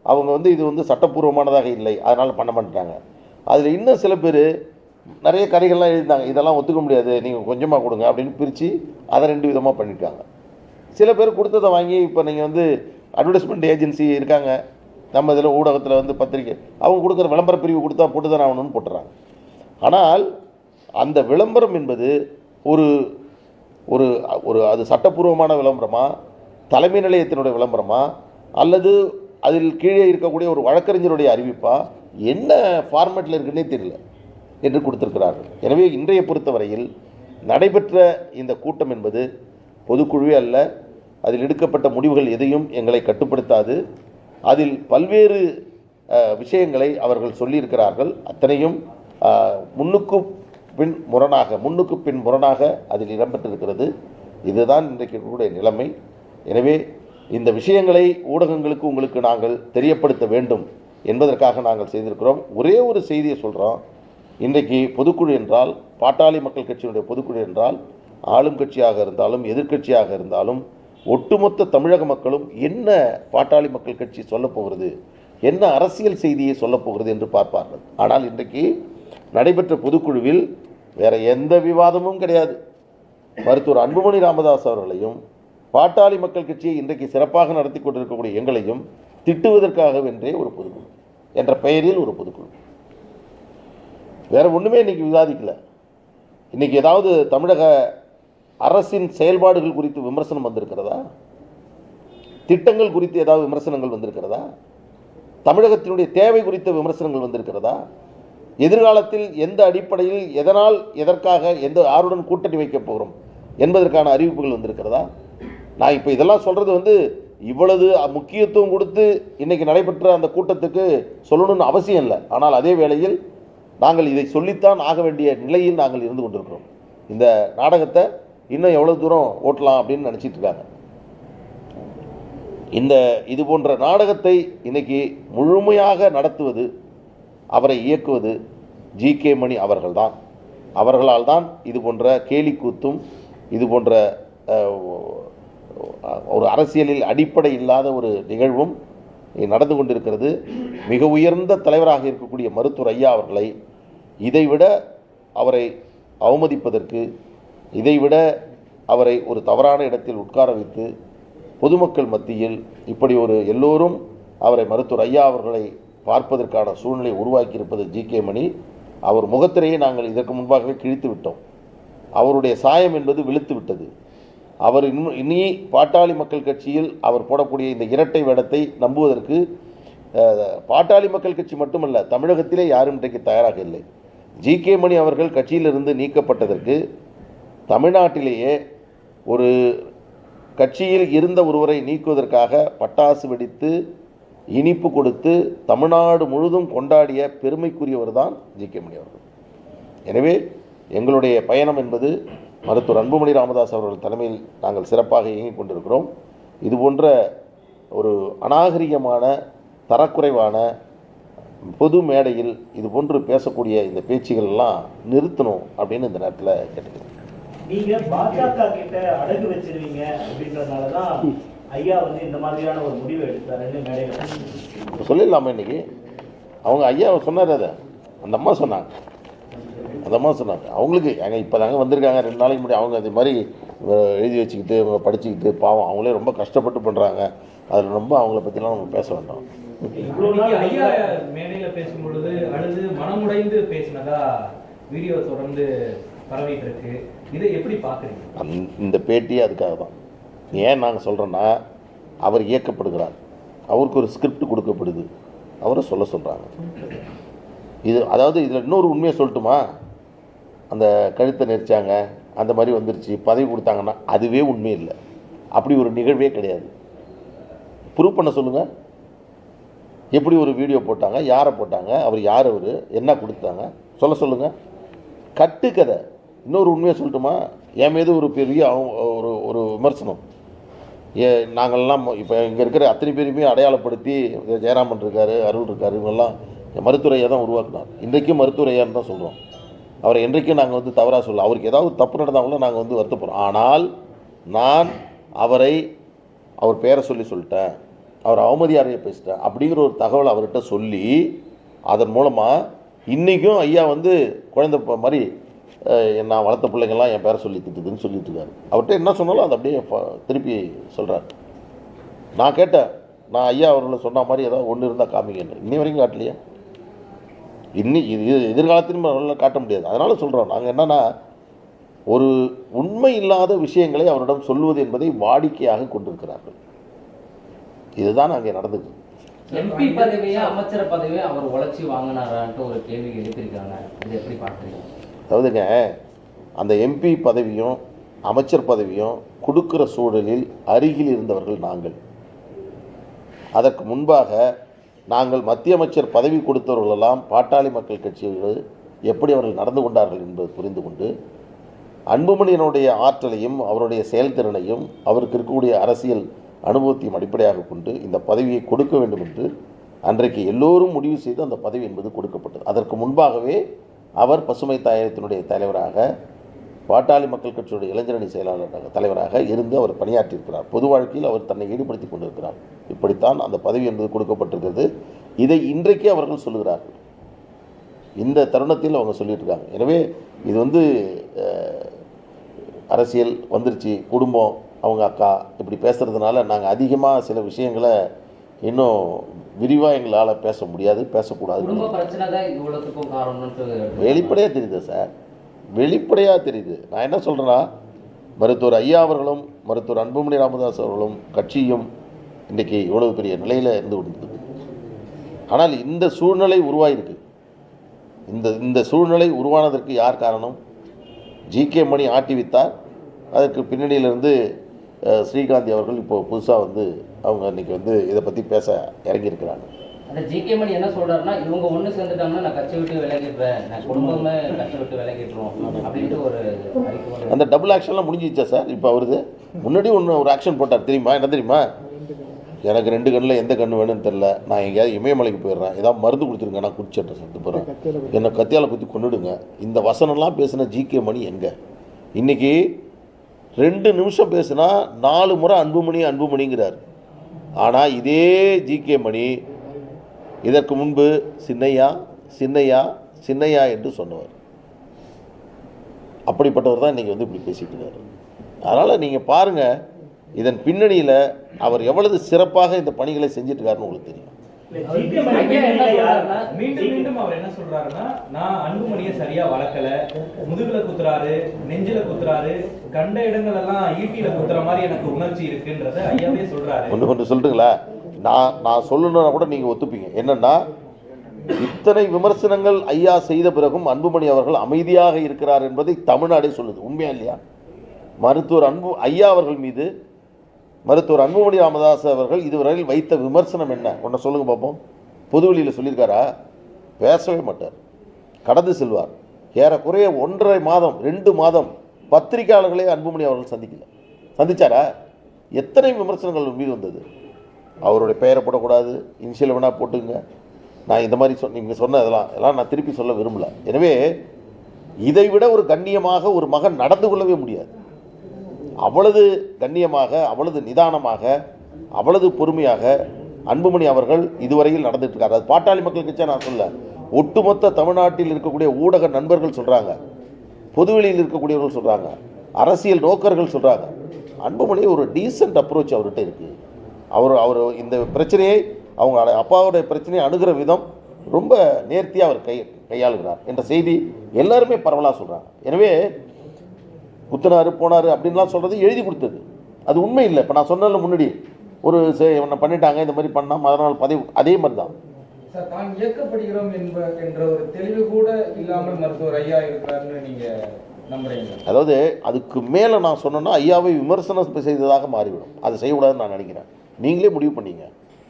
அவங்க இது சட்டப்பூர்வமானதாக இல்லை, அதனால் பண்ண மாட்டாங்க. அதில் இன்னும் சில பேர் நிறைய கதைகள்லாம் எழுதினாங்க, இதெல்லாம் ஒத்துக்க முடியாது, நீங்கள் கொஞ்சமாக கொடுங்க அப்படின்னு பிரித்து அதை 2 விதமாக பண்ணியிருக்காங்க. சில பேர் கொடுத்ததை வாங்கி இப்போ நீங்கள் அட்வர்டைஸ்மெண்ட் ஏஜென்சி இருக்காங்க நம்ம இதில் ஊடகத்தில் பத்திரிக்கை, அவங்க கொடுக்குற விளம்பர பிரிவு கொடுத்தா போட்டு தான் ஆகணும்னு போட்டுறாங்க. ஆனால் அந்த விளம்பரம் என்பது ஒரு ஒரு ஒரு அது சட்டப்பூர்வமான விளம்பரமா, தலைமை நிலையத்தினுடைய விளம்பரமா, அல்லது அதில் கீழே இருக்கக்கூடிய ஒரு வழக்கறிஞருடைய அறிவிப்பா, என்ன ஃபார்மேட்டில் இருக்குன்னே தெரியல என்று கொடுத்திருக்கிறார்கள். எனவே இன்றைய பொறுத்தவரையில் நடைபெற்ற இந்த கூட்டம் என்பது பொதுக்குழுவே அல்ல, அதில் எடுக்கப்பட்ட முடிவுகள் எதையும் எங்களை கட்டுப்படுத்தாது. அதில் பல்வேறு விஷயங்களை அவர்கள் சொல்லியிருக்கிறார்கள். அத்தனையும் முன்னுக்கு பின் முரணாக அதில் இடம்பெற்றிருக்கிறது. இதுதான் இன்றைக்கு இருக்கக்கூடிய நிலைமை. எனவே இந்த விஷயங்களை ஊடகங்களுக்கு உங்களுக்கு நாங்கள் தெரியப்படுத்த வேண்டும் என்பதற்காக நாங்கள் செய்திருக்கிறோம். ஒரே ஒரு செய்தியை சொல்கிறோம். இன்றைக்கு பொதுக்குழு என்றால், பாட்டாளி மக்கள் கட்சியினுடைய பொதுக்குழு என்றால், ஆளும் கட்சியாக இருந்தாலும் எதிர்க்கட்சியாக இருந்தாலும் ஒட்டுமொத்த தமிழக மக்களும் என்ன பாட்டாளி மக்கள் கட்சி சொல்லப்போகிறது, என்ன அரசியல் செய்தியை சொல்லப்போகிறது என்று பார்ப்பார்கள். ஆனால் இன்றைக்கு நடைபெற்ற பொதுக்குழுவில் வேற எந்த விவாதமும் கிடையாது. மருத்துவர் அன்புமணி ராமதாஸ் அவர்களையும் பாட்டாளி மக்கள் கட்சியை இன்றைக்கு சிறப்பாக நடத்தி கொண்டிருக்கக்கூடிய எங்களையும் திட்டுவதற்காகவென்றே ஒரு பொதுக்குழு என்ற பெயரில் ஒரு பொதுக்குழு. வேற ஒன்றுமே இன்னைக்கு விவாதிக்கல. இன்னைக்கு ஏதாவது தமிழக அரசின் செயல்பாடுகள் குறித்து விமர்சனம் வந்திருக்கிறதா? திட்டங்கள் குறித்து ஏதாவது விமர்சனங்கள் வந்திருக்கிறதா? தமிழகத்தினுடைய தேவை குறித்த விமர்சனங்கள் வந்திருக்கிறதா? எதிர்காலத்தில் எந்த அடிப்படையில், எதனால், எதற்காக, யாருடன் கூட்டணி வைக்கப் போகிறோம் என்பதற்கான அறிவிப்புகள் வந்திருக்கிறதா? நான் இப்போ இதெல்லாம் சொல்கிறது இவ்வளவு முக்கியத்துவம் கொடுத்து இன்றைக்கி நடைபெற்ற அந்த கூட்டத்துக்கு சொல்லணும்னு அவசியம் இல்லை. ஆனால் அதே வேளையில் நாங்கள் இதை சொல்லித்தான் ஆக வேண்டிய நிலையில் நாங்கள் இருந்து கொண்டிருக்கிறோம். இந்த நாடகத்தை இன்னும் எவ்வளோ தூரம் ஓட்டலாம் அப்படின்னு நினச்சிட்டு இருக்காங்க. இது போன்ற நாடகத்தை இன்னைக்கு முழுமையாக நடத்துவது, அவரை இயக்குவது ஜி.கே. மணி அவர்கள்தான். அவர்களால் தான் இது போன்ற கேலிக்கூத்தும் இது போன்ற ஒரு அரசியலில் அடிப்படை இல்லாத ஒரு நிகழ்வும் நடந்து கொண்டிருக்கிறது. மிக உயர்ந்த தலைவராக இருக்கக்கூடிய மருத்துவர் ஐயா அவர்களை இதைவிட அவரை அவமதிப்பதற்கு, இதைவிட அவரை ஒரு தவறான இடத்தில் உட்கார வைத்து பொதுமக்கள் மத்தியில் இப்படி ஒரு எல்லோரும் அவரை மருத்துவர் ஐயா அவர்களை பார்ப்பதற்கான சூழ்நிலை உருவாக்கியிருப்பது ஜி.கே. மணி. அவர் முகத்திரையை நாங்கள் இதற்கு முன்பாகவே கிழித்து விட்டோம். அவருடைய சாயம் என்பது விழுத்து விட்டது. அவர் இனி பாட்டாளி மக்கள் கட்சியில் அவர் போடக்கூடிய இந்த இரட்டை வேடத்தை நம்புவதற்கு பாட்டாளி மக்கள் கட்சி மட்டுமல்ல, தமிழகத்திலே யாரும் இன்றைக்கு தயாராக இல்லை. ஜி.கே. மணி அவர்கள் கட்சியிலிருந்து நீக்கப்பட்டதற்கு தமிழ்நாட்டிலேயே ஒரு கட்சியில் இருந்த ஒருவரை நீக்குவதற்காக பட்டாசு வெடித்து இனிப்பு கொடுத்து தமிழ்நாடு முழுதும் கொண்டாடிய பெருமைக்குரியவர் தான் ஜி.கே. மணி அவர்கள். எனவே எங்களுடைய பயணம் என்பது மருத்துவர் அன்புமணி ராமதாஸ் அவர்கள் தலைமையில் நாங்கள் சிறப்பாக இயங்கிக் கொண்டிருக்கிறோம். இதுபோன்ற ஒரு அநாகரிகமான, தரக்குறைவான பொது மேடையில் இதுபோன்று பேசக்கூடிய இந்த பேச்சுகள் எல்லாம் நிறுத்தணும் அப்படின்னு இந்த நேரத்தில் கேட்டுக்கிறேன். நீங்க பாஜக கிட்ட அடகு வச்சிருவீங்க அப்படின்றதுனால தான் ஐயா இந்த மாதிரியான ஒரு முடிவை எடுத்தாருன்னு மேடையில் சொல்லிடலாமா? இன்னைக்கு அவங்க ஐயா சொன்னார், அதை அந்த அம்மா சொன்னாங்க. அவங்களுக்கு எங்க இப்போ தாங்க வந்திருக்காங்க, 2 நாளைக்கு முன்னாடி. அவங்க அது மாதிரி எழுதி வச்சுக்கிட்டு அவங்க படிச்சுக்கிட்டு பாவம் அவங்களே ரொம்ப கஷ்டப்பட்டு பண்ணுறாங்க. அதில் ரொம்ப அவங்கள பற்றிலாம் நம்ம பேச வேண்டாம். ஐயா மேடையில் பேசும்பொழுது அழுது மனமுடைந்து பேசினதா வீடியோ தொடர்ந்து பரவிட்டு இருக்கு. இதை எப்படி பார்க்குறீங்க? இந்த பேட்டி அதுக்காக தான். ஏன் நாங்கள் சொல்கிறோன்னா, அவர் இயக்கப்படுகிறார், அவருக்கு ஒரு ஸ்கிரிப்ட் கொடுக்கப்படுது, அவரை சொல்கிறாங்க. அதாவது இதில் இன்னொரு உண்மையை சொல்லட்டுமா? அந்த கழுத்தை நெரிச்சாங்க, அந்த மாதிரி வந்துருச்சு, பதவி கொடுத்தாங்கன்னா அதுவே உண்மை இல்லை. அப்படி ஒரு நிகழ்வே கிடையாது. ப்ரூவ் பண்ண சொல்லுங்கள். எப்படி ஒரு வீடியோ போட்டாங்க, யாரை போட்டாங்க, அவர் யார், அவர் என்ன கொடுத்தாங்க சொல்லுங்கள். கட்டுக்கதை. இன்னொரு உண்மையை சொல்லட்டுமா? என் மீது ஒரு பெரிய ஒரு விமர்சனம். நாங்கள்லாம் இப்போ இங்கே இருக்கிற அத்தனை பேருமே அடையாளப்படுத்தி ஜெயராமன் இருக்கார், அருள் இருக்கார், இவங்கெல்லாம் மருத்துவரையை தான் உருவாக்குனார். இன்றைக்கும் மருத்துவரையான்னு தான் சொல்கிறோம். அவரை என்றைக்கும் நாங்கள் தவறாக சொல்ல, அவருக்கு ஏதாவது தப்பு நடந்தாலும் நாங்கள் வருத்தப்படுறோம். ஆனால் நான் அவர் பேரை சொல்லிட்டேன், அவர் அவமதியாரையை பேசிட்டேன் அப்படிங்கிற ஒரு தகவல் அவர்கிட்ட சொல்லி, அதன் மூலமாக இன்றைக்கும் ஐயா குழந்தை மாதிரி நான் வளர்த்த பிள்ளைங்கள்லாம் என் பேரை சொல்லி திட்டுதுன்னு சொல்லிட்டு இருக்காரு. அவர்கிட்ட என்ன சொன்னாலும் அதை அப்படியே திருப்பி சொல்கிறார். நான் கேட்டேன், நான் ஐயா அவர்களை சொன்ன மாதிரி ஏதாவது ஒன்று இருந்தால் காமிங்கன்னு. இன்னி வரைக்கும் காட்டலையா? இது எதிர்காலத்திலும் அவர்களால் காட்ட முடியாது. அதனால் சொல்கிறோம், நாங்கள் என்னென்னா, ஒரு உண்மை இல்லாத விஷயங்களை அவரிடம் சொல்வது என்பதை வாடிக்கையாக கொண்டிருக்கிறார்கள். இதுதான் அங்கே நடந்தது. எம்பி பதவியா அமைச்சர் பதவியா அவர் உழைச்சி வாங்கினாரான்ட்டு ஒரு கேள்வி எழுப்பியிருக்காங்க. இது எப்படி பார்க்குறீங்க? அதாவதுங்க, அந்த எம்பி பதவியும் அமைச்சர் பதவியும் கொடுக்குற சூழலில் அருகில் இருந்தவர்கள் நாங்கள். அதற்கு முன்பாக நாங்கள் மத்திய அமைச்சர் பதவி கொடுத்தவர்களெல்லாம் பாட்டாளி மக்கள் கட்சிகள் எப்படி அவர்கள் நடந்து கொண்டார்கள் என்பது புரிந்து கொண்டு, அன்புமணியினுடைய ஆற்றலையும் அவருடைய செயல்திறனையும் அவருக்கு இருக்கக்கூடிய அரசியல் அனுபவத்தையும் அடிப்படையாக கொண்டு இந்த பதவியை கொடுக்க வேண்டும் என்று அன்றைக்கு எல்லோரும் முடிவு செய்து அந்த பதவி என்பது கொடுக்கப்பட்டது. அதற்கு முன்பாகவே அவர் பசுமை தாயகத்தினுடைய தலைவராக, பாட்டாளி மக்கள் கட்சியுடைய இளைஞரணி செயலாளராக தலைவராக இருந்து அவர் பணியாற்றியிருக்கிறார். பொது வாழ்க்கையில் அவர் தன்னை ஈடுபடுத்தி கொண்டிருக்கிறார். இப்படித்தான் அந்த பதவி என்பது கொடுக்கப்பட்டிருக்கிறது. இதை இன்றைக்கு அவர்கள் சொல்லுகிறார்கள். இந்த தருணத்தில் அவங்க சொல்லிட்டு இருக்காங்க. எனவே இது அரசியல் வந்துருச்சு, குடும்பம், அவங்க அக்கா இப்படி பேசுகிறதுனால நாங்கள் அதிகமாக சில விஷயங்களை இன்னும் விரிவாக எங்களால் பேச முடியாது, பேசக்கூடாது. வெளிப்படையாக தெரியுது சார், வெளிப்படையாக தெரியுது. நான் என்ன சொல்கிறேன்னா, மருத்துவர் ஐயா அவர்களும் மருத்துவர் அன்புமணி ராமதாஸ் அவர்களும் கட்சியும் இன்றைக்கி இவ்வளவு பெரிய நிலையில் இருந்து கொண்டிருக்கு. ஆனால் இந்த சூழ்நிலை உருவாயிருக்கு. இந்த சூழ்நிலை உருவானதற்கு யார் காரணம்? ஜி.கே. மணி ஆட்டி வைத்தார். அதற்கு பின்னணியிலிருந்து ஸ்ரீகாந்தி அவர்கள் இப்போது புதுசாக அவங்க இன்றைக்கி இதை பற்றி பேச இறங்கியிருக்கிறாங்க. அந்த ஜிகே மணி என்ன சொல்றாருன்னா, இவங்க ஒண்ணு சேர்ந்துட்டாங்கன்னா நான் கட்சி விட்டு விலகிடுறேன், நான் குடும்பமே கட்சி விட்டு விலகிடுறோம் அப்படின்ட்டு ஒரு அறிக்கை. அந்த டபுள் ஆக்ஷன்லாம் முடிஞ்சிச்சா சார்? இப்போ அவருது முன்னாடி ஒரு ஆக்ஷன் போட்டார் தெரியுமா? என்ன தெரியுமா? எனக்கு 2 கண்ணில் எந்த கண்ணு வேணும்னு தெரில, நான் எங்கேயாவது இமயமலைக்கு போயிடுறேன், ஏதாவது மருந்து கொடுத்துருங்க, நான் குடிச்சிட்டேன், செத்து போகிறேன், என்னை கத்தியால் குத்தி கொண்டுடுங்க. இந்த வசனம்லாம் பேசின ஜிகே மணி எங்கே? இன்றைக்கி 2 நிமிஷம் பேசுனா 4 முறை அன்புமணி அன்புமணிங்கிறார். ஆனால் இதே ஜிகே மணி இதற்கு முன்பு சின்னையா சின்னையா சின்னையா என்று சொன்னவர். அப்படிப்பட்டவர் தான் இன்றைக்கி வந்து இப்படி பேசிட்டு இருக்காரு. அதனால் நீங்கள் பாருங்கள், இதன் பின்னணியில் அவர் எவ்வளவு சிறப்பாக இந்த பணிகளை செஞ்சுட்டு இருக்காருன்னு உங்களுக்கு தெரியும். மீண்டும் அவர் என்ன சொல்றாருன்னா, நான் அன்புமணியை சரியா வளர்க்கல, முதுகுல குத்துறாரு, நெஞ்சில குத்துறாரு, கண்ட இடங்கள் எல்லாம் ஈட்டியில குத்துற மாதிரி எனக்கு உணர்ச்சி இருக்குன்றத ஐயாவே சொல்றாரு. ஒன்று சொல்லுங்களா, நான் சொல்லணும்னா கூட நீங்கள் ஒத்துப்பீங்க. என்னன்னா, இத்தனை விமர்சனங்கள் ஐயா செய்த பிறகும் அன்புமணி அவர்கள் அமைதியாக இருக்கிறார் என்பதை தமிழ்நாடே சொல்லுது. உண்மையா இல்லையா? மருத்துவர் ஐயா அவர்கள் மீது மருத்துவர் அன்புமணி ராமதாஸ் அவர்கள் இதுவரையில் வைத்த விமர்சனம் என்ன? ஒன்றை சொல்லுங்க பார்ப்போம். பொதுவெளியில் சொல்லியிருக்காரா? பேசவே மாட்டார், கடந்து செல்வார். ஏறக்குறைய 1.5 மாதம் 2 மாதம் பத்திரிகையாளர்களே அன்புமணி அவர்கள் சந்திச்சாரா? எத்தனை விமர்சனங்கள் மீது வந்தது? அவருடைய பெயரை போடக்கூடாது, இனிஷியல் வேணால் போட்டுங்க. நான் இந்த மாதிரி நீங்கள் சொன்ன இதெல்லாம் நான் திருப்பி சொல்ல விரும்பல. எனவே இதை விட ஒரு கண்ணியமாக ஒரு மகன் நடந்து கொள்ளவே முடியாது. அவ்வளவு கண்ணியமாக, அவ்வளவு நிதானமாக, அவ்வளவு பொறுமையாக அன்புமணி அவர்கள் இதுவரையில் நடந்துட்டு இருக்காரு. அது பாட்டாளி மக்கள் கட்சியா நான் சொல்ல, ஒட்டுமொத்த தமிழ்நாட்டில் இருக்கக்கூடிய ஊடக நண்பர்கள் சொல்கிறாங்க, பொதுவெளியில் இருக்கக்கூடியவர்கள் சொல்கிறாங்க, அரசியல் நோக்கர்கள் சொல்கிறாங்க. அன்புமணி ஒரு டீசென்ட் அப்ரோச் அவர்கிட்ட இருக்குது. அவர் இந்த பிரச்சனையை, அவங்க அப்பாவுடைய பிரச்சனையை அணுகிற விதம் ரொம்ப நேர்த்தியாக அவர் கையாளுகிறார் என்ற செய்தி எல்லாருமே பரவலாக சொல்கிறாங்க. எனவே குத்தினார் போனார் அப்படின்லாம் சொல்கிறது எழுதி கொடுத்தது, அது உண்மை இல்லை. இப்போ நான் சொன்னதில் முன்னாடி ஒரு இவனை பண்ணிட்டாங்க, இந்த மாதிரி பண்ணால் மறுநாள் பதவி, அதே மாதிரி தான் சார். தான் இயக்கப்படுகிறோம் என்ற ஒரு தெளிவு கூட இல்லாமல் மருத்துவர் ஐயா இருக்கிறாருன்னு நீங்கள் நம்புறீங்க? அதாவது அதுக்கு மேலே நான் சொன்னேன்னா ஐயாவை விமர்சனம் செய்ததாக மாறிவிடும். அதை செய்யக்கூடாதுன்னு நான் நினைக்கிறேன். நீங்களே முடிவு பண்ணீங்க.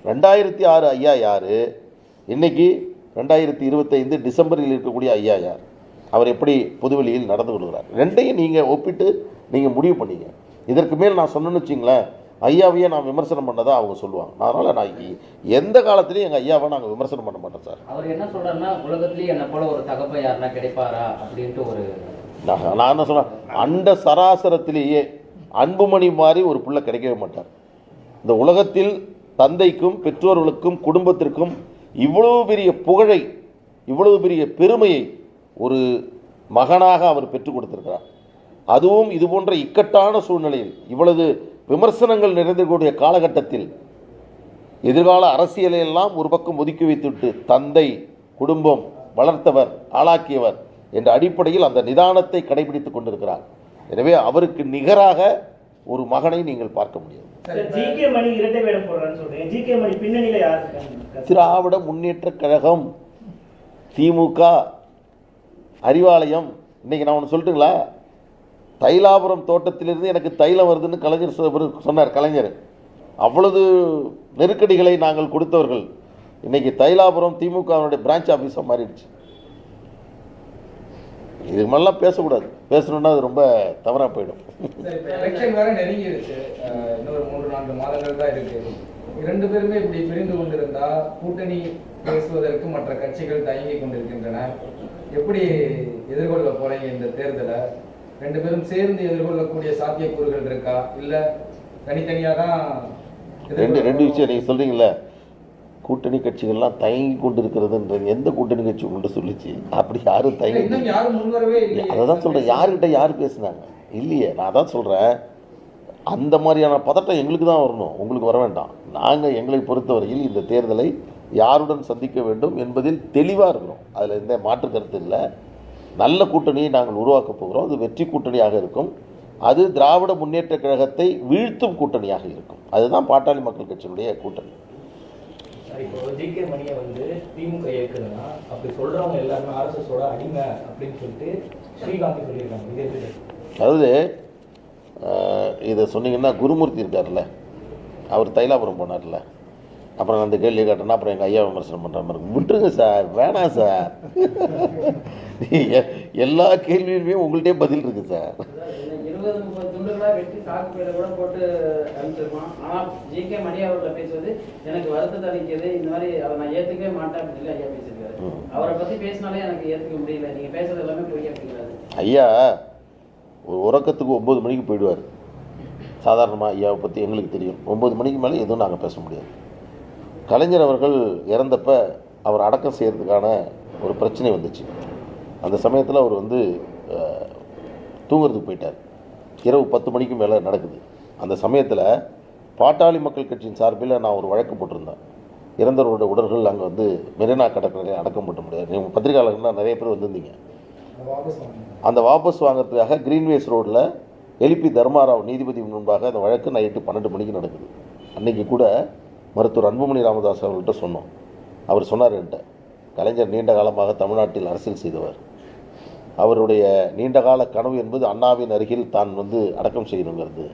2006 ஐயா யார், இன்னைக்கு 2025 டிசம்பரில் இருக்கக்கூடிய ஐயா யார், அவர் எப்படி பொதுவெளியில் நடந்து கொள்கிறார், ரெண்டையும் நீங்கள் ஒப்பிட்டு நீங்கள் முடிவு பண்ணீங்க. இதற்கு மேல் நான் சொன்னேன்னு வச்சிங்களேன், ஐயாவையே நான் விமர்சனம் பண்ணதான் அவங்க சொல்லுவாங்க. அதனால் நான் எந்த காலத்துலையும் எங்கள் ஐயாவை நாங்கள் விமர்சனம் பண்ண மாட்டோம் சார். அவர் என்ன சொல்கிறாருன்னா, உலகத்துலேயே என்னை போல ஒரு தகப்பன் யாருன்னா கிடைப்பாரா அப்படின்ட்டு ஒரு நான் என்ன சொல்கிறேன், அண்ட சராசரத்திலேயே அன்புமணி மாதிரி ஒரு பிள்ளை கிடைக்கவே மாட்டார். இந்த உலகத்தில் தந்தைக்கும் பெற்றோர்களுக்கும் குடும்பத்திற்கும் இவ்வளவு பெரிய புகழை, இவ்வளவு பெரிய பெருமையை ஒரு மகனாக அவர் பெற்றுக் கொடுத்திருக்கிறார். அதுவும் இது போன்ற இக்கட்டான சூழ்நிலையில், இவ்வளவு விமர்சனங்கள் நிறைந்தக்கூடிய காலகட்டத்தில், எதிர்கால அரசியலையெல்லாம் ஒரு பக்கம் ஒதுக்கி வைத்துவிட்டு தந்தை, குடும்பம், வளர்த்தவர், ஆளாக்கியவர் என்ற அடிப்படையில் அந்த நிதானத்தை கடைபிடித்துக் கொண்டிருக்கிறார். எனவே அவருக்கு நிகராக ஒரு மகனை நீங்கள் பார்க்க முடியாது. திராவிட முன்னேற்ற கழகம், திமுக, அறிவாலயம். இன்னைக்கு நான் ஒன்று சொல்லட்டுங்களா, தைலாபுரம் தோட்டத்திலிருந்து எனக்கு தைலம் வருதுன்னு கலைஞர் சொன்னார். கலைஞர் அவ்வளவு நெருக்கடிகளை நாங்கள் கொடுத்தவர்கள். இன்னைக்கு தைலாபுரம் திமுகவுடைய பிரான்ச் ஆஃபீஸாக மாறிடுச்சு. இது மாதிரிலாம் பேசக்கூடாது. பேசணுன்னா அது ரொம்ப தவறாக போயிடும். எலெக்ஷன் வேற நெருங்கிடுச்சு, இன்னொரு 3-4 மாதங்கள் தான் இருக்கு. 2 பேருமே இப்படி பிரிந்து கொண்டிருந்தா கூட்டணி பேசுவதற்கு மற்ற கட்சிகள் தயங்கி கொண்டிருக்கின்றன. எப்படி எதிர்கொள்ள போறீங்க இந்த தேர்தலை? 2 பேரும் சேர்ந்து எதிர்கொள்ளக்கூடிய சாத்தியக்கூறுகள் இருக்கா, இல்லை தனித்தனியாக தான்? ரெண்டு விஷயம் நீங்கள் சொல்கிறீங்களே, கூட்டணி கட்சிகள்லாம் தயங்கி கொண்டு இருக்கிறதுன்றது எந்த கூட்டணி கட்சி கொண்டு சொல்லிச்சு? அப்படி யாரும் தயங்கி, அதை தான் சொல்கிறேன். யாருக்கிட்ட யார் பேசுனாங்க? இல்லையே. நான் தான் சொல்கிறேன், அந்த மாதிரியான பதட்டம் எங்களுக்கு தான் வரணும், உங்களுக்கு வர வேண்டாம். நாங்கள் எங்களை பொறுத்தவரையில் இந்த தேர்தலை யாருடன் சந்திக்க வேண்டும் என்பதில் தெளிவாக இருக்கிறோம். அதில் எந்த மாற்று கருத்து இல்லை. நல்ல கூட்டணியை நாங்கள் உருவாக்கப் போகிறோம். அது வெற்றி கூட்டணியாக இருக்கும். அது திராவிட முன்னேற்ற கழகத்தை வீழ்த்தும் கூட்டணியாக இருக்கும். அதுதான் பாட்டாளி மக்கள் கட்சியினுடைய கூட்டணி. இப்போ ஜிகே மணியை வந்து திமுக இயக்குதுன்னா அப்படி சொல்றவங்க எல்லாருமே ஆர்எஸ்எஸோட அடிமை அப்படின்னு சொல்லிட்டு ஸ்ரீகாந்த் சொல்லியிருக்காங்க. அதாவது இதை சொன்னீங்கன்னா, குருமூர்த்தி இருக்கார்ல, அவர் தைலாபுரம் போனார்ல, அப்புறம் அந்த கேள்வி கேட்டேன்னா அப்புறம் எங்கள் ஐயா விமர்சனம் பண்ணுற மாதிரி இருக்கும். விட்டுருங்க சார், வேணாம் சார். எல்லா கேள்வியுமே உங்கள்கிட்டே பதில் இருக்குது சார். 20-30 துண்டுகளாக வெட்டி சாக்கு பையில கூட போட்டு அனுப்பிச்சிருப்பான். ஆனால் ஜி.கே. மணி அவர்களை பேசுவது எனக்கு வருத்தத்தை அளிக்கிறது, இந்த மாதிரி அதை நான் ஏற்றுக்கவே மாட்டேன் அப்படின்னு சொல்லி ஐயா பேசியிருக்காரு. அவரை பற்றி பேசினாலே எனக்கு ஏற்றுக்க முடியல, நீங்கள் பேசுறது எல்லாமே பொய் அப்படிங்கிறாரு. ஐயா ஒரு உறக்கத்துக்கு 9 மணிக்கு போயிடுவார். சாதாரணமாக ஐயாவை பற்றி எங்களுக்கு தெரியும். 9 மணிக்கு மேலே எதுவும் நாங்கள் பேச முடியாது. கலைஞர் அவர்கள் இறந்தப்ப அவர் அடக்கம் செய்கிறதுக்கான ஒரு பிரச்சனை வந்துச்சு. அந்த சமயத்தில் அவர் வந்து தூங்குறதுக்கு போயிட்டார். இரவு 10 மணிக்கு மேலே நடக்குது. அந்த சமயத்தில் பாட்டாளி மக்கள் கட்சியின் சார்பில் நான் ஒரு வழக்கு போட்டிருந்தேன். இறந்தவருடைய உடல்கள் அங்கே வந்து மெரினா கடற்கரையில் அடக்கம் பண்ண முடியாது. நீங்கள் பத்திரிகையாளர்கள்லாம் நிறைய பேர் வந்திருந்தீங்க. அந்த வாபஸ் வாங்கிறதுக்காக கிரீன்வேஸ் ரோட்டில் எலிபி தர்மாராவ் நீதிபதி முன்பாக அந்த வழக்கு நைட்டு 12 மணிக்கு நடக்குது. அன்றைக்கி கூட மருத்துவர் அன்புமணி ராமதாஸ் அவர்கள்ட்ட சொன்னோம். அவர் சொன்னார் என்கிட்ட, கலைஞர் நீண்ட காலமாக தமிழ்நாட்டில் அரசியல் செய்தவர், அவருடைய நீண்டகால கனவு என்பது அண்ணாவின் அருகில் தான் வந்து அடக்கம் செய்யணுங்கிறது,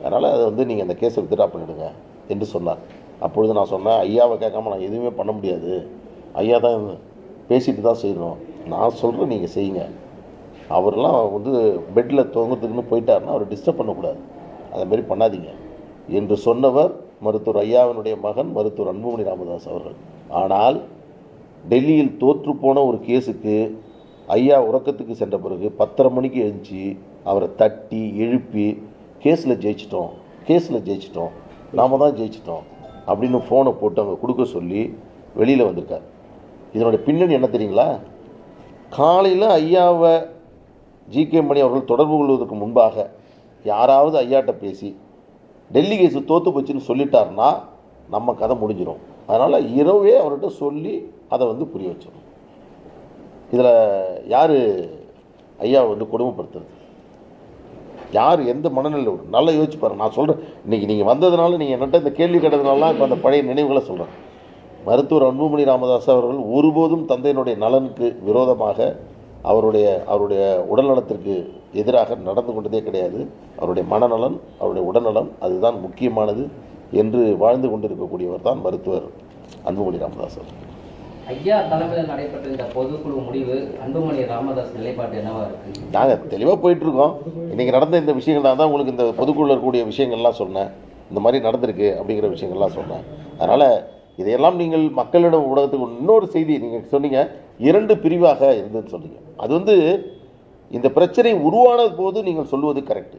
அதனால் அதை வந்து நீங்கள் அந்த கேஸை வித்ட்ரா பண்ணிவிடுங்க என்று சொன்னார். அப்பொழுது நான் சொன்னேன், ஐயாவை கேட்காம நான் எதுவுமே பண்ண முடியாது, ஐயா தான் பேசிட்டு தான் செய்யணும், நான் சொல்கிறேன் நீங்கள் செய்யுங்க. அவரெல்லாம் வந்து பெட்டில் தூங்குறதுக்குன்னு போயிட்டாருன்னா அவர் டிஸ்டர்ப் பண்ணக்கூடாது, அதேமாரி பண்ணாதீங்க என்று சொன்னவர் மருத்துவர் ஐயாவினுடைய மகன் மருத்துவர் அன்புமணி ராமதாஸ் அவர்கள். ஆனால் டெல்லியில் தோற்றுப்போன ஒரு கேஸுக்கு ஐயா உறக்கத்துக்கு சென்ற பிறகு 10:30 மணிக்கு எழுந்துச்சி அவரை தட்டி எழுப்பி கேஸில் ஜெயிச்சிட்டோம், நாம் தான் ஜெயிச்சிட்டோம் அப்படின்னு ஃபோனை போட்டு அங்கே கொடுக்க சொல்லி வெளியில் வந்திருக்கார். இதனுடைய பின்னணி என்ன தெரியுங்களா? காலையில் ஐயாவை ஜி.கே. மணி அவர்கள் தொடர்பு கொள்வதற்கு முன்பாக யாராவது ஐயாட்ட பேசி டெல்லி கேஸு தோற்று போச்சுன்னு சொல்லிட்டாருன்னா நம்ம கதை முடிஞ்சிடும். அதனால் இரவே அவர்கிட்ட சொல்லி அதை வந்து புரிய வச்சிடும். இதில் யார் ஐயாவை வந்து கொடுமைப்படுத்துறது? யார் எந்த மனநிலையில் விடும்? நல்லா யோசிச்சு பாருங்கள். நான் சொல்கிறேன், இன்றைக்கி நீங்கள் வந்ததுனால, நீங்கள் என்னட்ட இந்த கேள்வி கேட்டதுனால இப்போ அந்த பழைய நினைவுகளை சொல்கிறேன். மருத்துவர் அன்புமணி ராமதாஸ் அவர்கள் ஒருபோதும் தந்தையினுடைய நலனுக்கு விரோதமாக அவருடைய உடல்நலத்திற்கு எதிராக நடந்து கொண்டதே கிடையாது. அவருடைய மனநலன், அவருடைய உடல்நலம் அதுதான் முக்கியமானது என்று வாழ்ந்து கொண்டிருக்கக்கூடியவர் தான் மருத்துவர் அன்புமணி ராமதாஸ் அவர்கள். ஐயா தலைமையில் நடைபெற்ற இந்த பொதுக்குழு முடிவு அன்புமணி ராமதாஸ் நிலைப்பாடு என்னவா இருக்குது? நாங்கள் தெளிவாக போயிட்டுருக்கோம். இன்றைக்கி நடந்த இந்த விஷயங்கள் தான் உங்களுக்கு இந்த பொதுக்குழுவில் இருக்கக்கூடிய விஷயங்கள்லாம் சொன்னேன். இந்த மாதிரி நடந்திருக்கு அப்படிங்கிற விஷயங்கள்லாம் சொன்னேன். அதனால் இதையெல்லாம் நீங்கள் மக்களிடம் ஊடகத்துக்கு இன்னொரு செய்தி நீங்கள் சொன்னீங்க, 2 பிரிவாக இருந்துன்னு சொன்னீங்க. அது வந்து இந்த பிரச்சனை உருவான போது நீங்கள் சொல்லுவது கரெக்டு.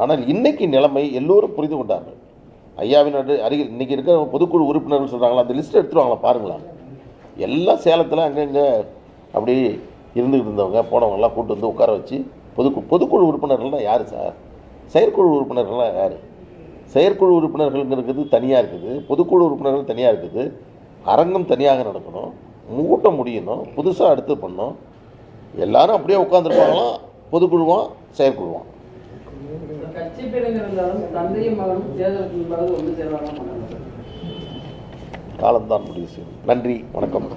ஆனால் இன்றைக்கி நிலைமை எல்லோரும் புரிந்து கொண்டார்கள். ஐயாவின் அருகில் இன்றைக்கி இருக்கிற பொதுக்குழு உறுப்பினர்கள் சொல்கிறாங்களா, அந்த லிஸ்ட் எடுத்துருவாங்களா பாருங்களா. எல்லாம் சேலத்தில் அங்கங்கே அப்படி இருந்துக்கிட்டு இருந்தவங்க போனவங்கெல்லாம் கூட்டு வந்து உட்கார வச்சு பொதுக்குழு உறுப்பினர்கள்லாம் யார் சார்? செயற்குழு உறுப்பினர்கள்லாம் யார்? செயற்குழு உறுப்பினர்கள்ங்கிறது தனியாக இருக்குது, பொதுக்குழு உறுப்பினர்கள் தனியாக இருக்குது. அரங்கம் தனியாக நடக்கணும், கூட்டம் முடியணும், புதுசாக அடுத்து பண்ணணும். எல்லாரும் அப்படியே உட்காந்துருப்பாங்களாம், பொதுக்குழுவான் செயற்குழுவான். கட்சி பேருங்க இருந்தாலும் தந்தையும் மகனும் தேர்தலுக்கு முன்பாக ஒன்று சேர்வாங்க. காலம்தான் முடிவு செய்யும். நன்றி, வணக்கம்.